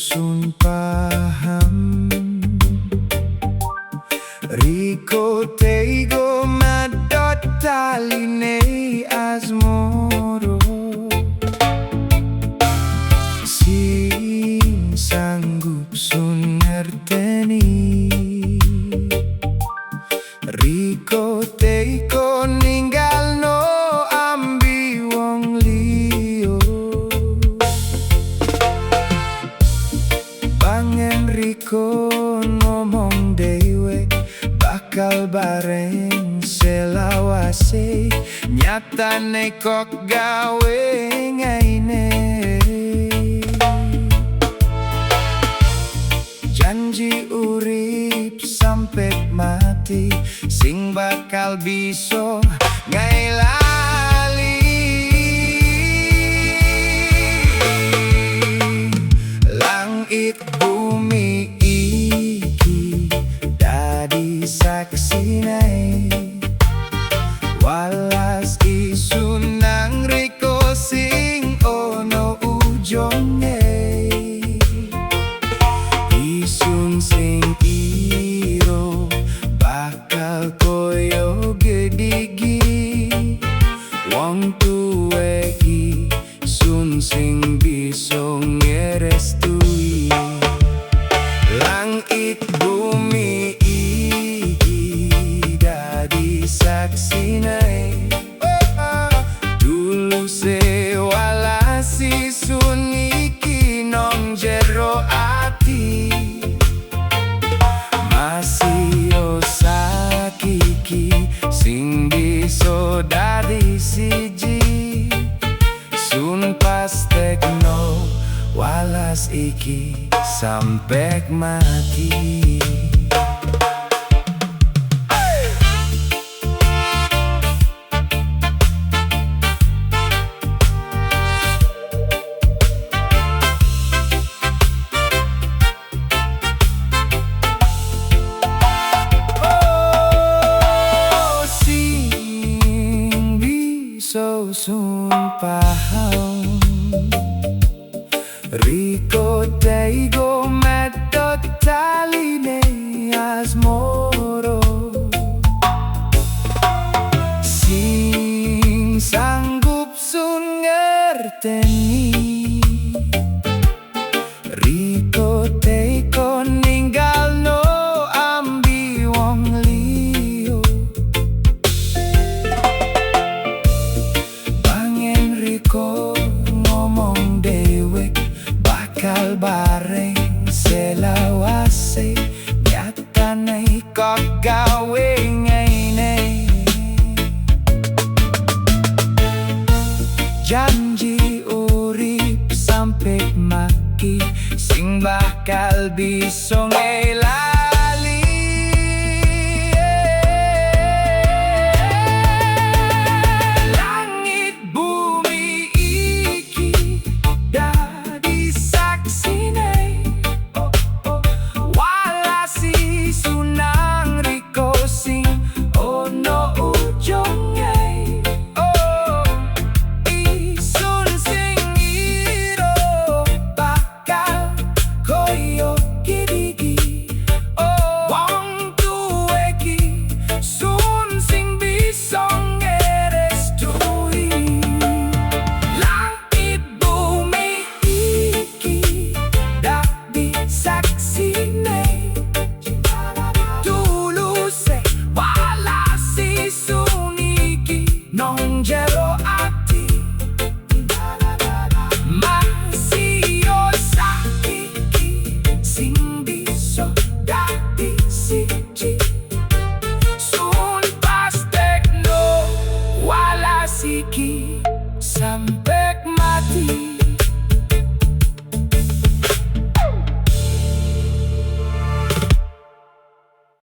sun paham Riko teigo madot taline asmoro Sing sanggup sun ngerteni Riko teigo ninggal no ambi wong liyo Bangen Riko ngomong dewe bakal bareng selawase nyatane kok gawe ngaine janji urip sampe mati sing bakal bisa ngailali langit bumi iki dadi saksine walas isun nang riko sing ono ujonge isun sing iro bakal koyo gedigi wong tuwe isun sing bisa ngerestui langit bumi iki dadi saksine dulu sewalas isun iki nong jero ati masih osakiki sing bisa dadi siji sun pas tekno walas iki sampai mati Oh, sing bisa sun paham Riko teigo medot taline asmoro sing sanggup sun ngerteni Riko teigo ninggal no ambi wong liyo bangen Riko ngomong dewe bakal bareng selawase nyatane kok gawe ngaine janji urip sampe mati sing bakal bisa ngelali langit bumi iki dadi saksine walas isun nang riko sing ono ujonge isun sing iro bakal koyo gedigi wong tuwe ki sun sing bisa ngerestui langit bumi iki dadi saksine tuluse walas isun iki nong jero